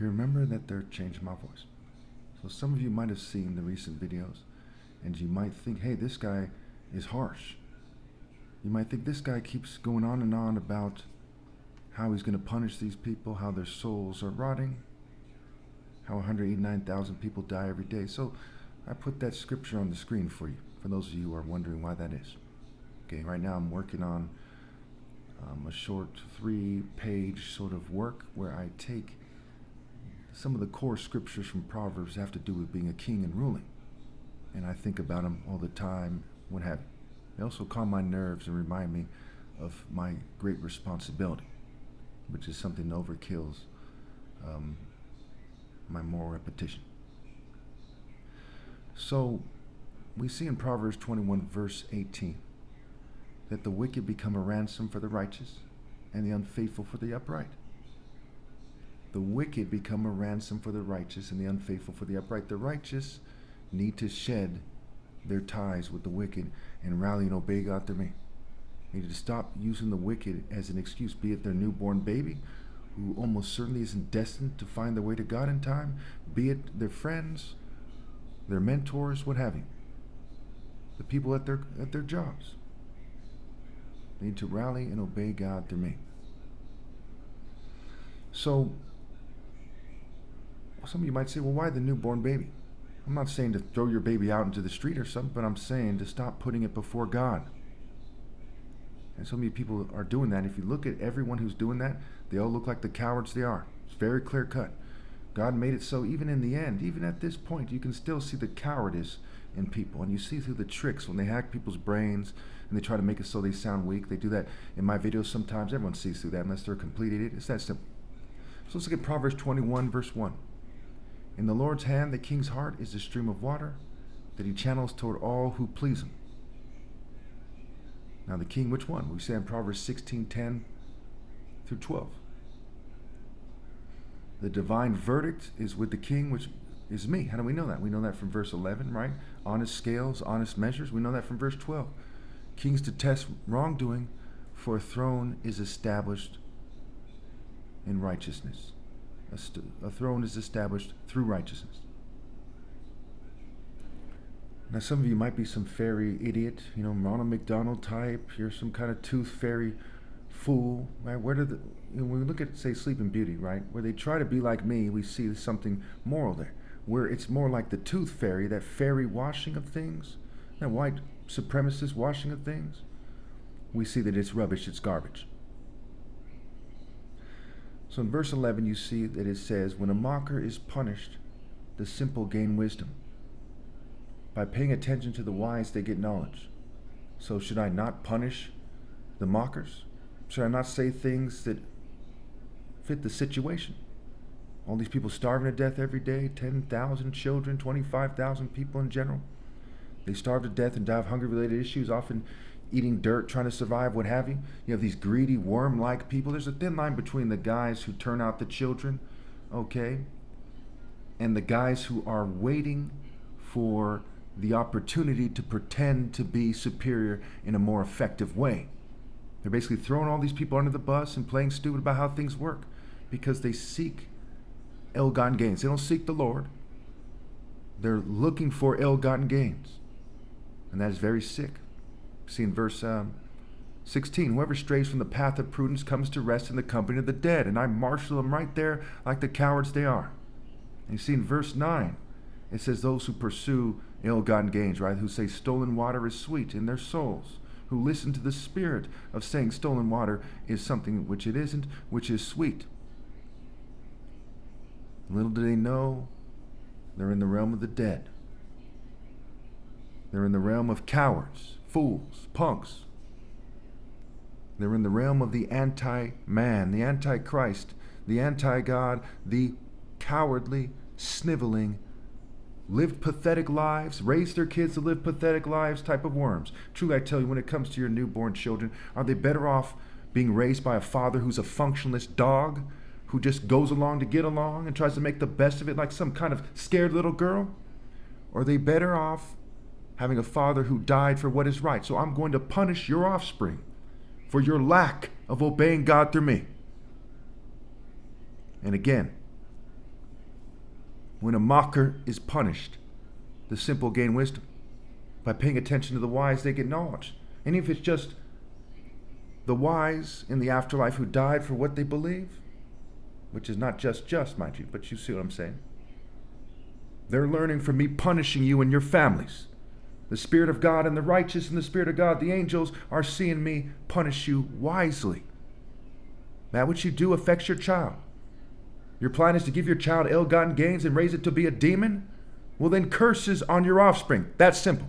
You remember that they're changing my voice. So some of you might have seen the recent videos and you might think, hey, this guy is harsh. You might think this guy keeps going on and on about how he's going to punish these people, how their souls are rotting, how 189,000 people die every day. So I put that scripture on the screen for you, for those of you who are wondering why that is. Okay, right now I'm working on a short 3-page sort of work where I take some of the core scriptures from Proverbs that have to do with being a king and ruling. And I think about them all the time, what have you. They also calm my nerves and remind me of my great responsibility, which is something that overkills my moral repetition. So we see in Proverbs 21 verse 18 that the wicked become a ransom for the righteous and the unfaithful for the upright. The wicked become a ransom for the righteous and the unfaithful for the upright. The righteous need to shed their ties with the wicked and rally and obey God through me. They need to stop using the wicked as an excuse, be it their newborn baby, who almost certainly isn't destined to find their way to God in time, be it their friends, their mentors, what have you. The people at their jobs. They need to rally and obey God through me. So, some of you might say, well, why the newborn baby? I'm not saying to throw your baby out into the street or something, but I'm saying to stop putting it before God. And so many people are doing that. If you look at everyone who's doing that, they all look like the cowards they are. It's very clear cut. God made it so even in the end, even at this point, you can still see the cowardice in people. And you see through the tricks when they hack people's brains and they try to make it so they sound weak. They do that in my videos sometimes. Everyone sees through that unless they're a complete idiot. It's that simple. So let's look at Proverbs 21 verse 1. In the Lord's hand, the king's heart is a stream of water that he channels toward all who please him. Now the king, which one? We say in Proverbs 16:10 through 12. The divine verdict is with the king, which is me. How do we know that? We know that from verse 11, right? Honest scales, honest measures. We know that from verse 12. Kings detest wrongdoing, for a throne is established in righteousness. A throne is established through righteousness. Now some of you might be some fairy idiot, Ronald McDonald type. You're some kind of tooth fairy fool, right? When we look at, say, Sleeping Beauty, right? Where they try to be like me, we see something moral there. Where it's more like the tooth fairy, that fairy washing of things, that white supremacist washing of things. We see that it's rubbish, it's garbage. So in verse 11, you see that it says, when a mocker is punished, the simple gain wisdom. By paying attention to the wise, they get knowledge. So should I not punish the mockers? Should I not say things that fit the situation? All these people starving to death every day, 10,000 children, 25,000 people in general. They starve to death and die of hunger-related issues, often eating dirt, trying to survive, what have you. You have these greedy, worm-like people. There's a thin line between the guys who turn out the children, okay, and the guys who are waiting for the opportunity to pretend to be superior in a more effective way. They're basically throwing all these people under the bus and playing stupid about how things work because they seek ill-gotten gains. They don't seek the Lord. They're looking for ill-gotten gains. And that is very sick. See in verse 16, whoever strays from the path of prudence comes to rest in the company of the dead. And I marshal them right there like the cowards they are. And you see in verse 9, it says those who pursue ill-gotten gains, right? Who say stolen water is sweet in their souls. Who listen to the spirit of saying stolen water is something which it isn't, which is sweet. Little do they know, they're in the realm of the dead. They're in the realm of cowards, fools, punks. They're in the realm of the anti-man, the anti-Christ, the anti-God, the cowardly, sniveling, lived pathetic lives, raised their kids to live pathetic lives type of worms. Truly, I tell you, when it comes to your newborn children, are they better off being raised by a father who's a functionless dog, who just goes along to get along and tries to make the best of it like some kind of scared little girl? Or are they better off having a father who died for what is right? So I'm going to punish your offspring for your lack of obeying God through me. And again, When a mocker is punished, the simple gain wisdom. By paying attention to the wise, they get knowledge. And if it's just the wise in the afterlife who died for what they believe, which is not just, mind you, but you see what I'm saying? They're learning from me punishing you and your families. The Spirit of God and the righteous and the Spirit of God, the angels, are seeing me punish you wisely. That which you do affects your child. Your plan is to give your child ill-gotten gains and raise it to be a demon? Well, then curses on your offspring. That's simple.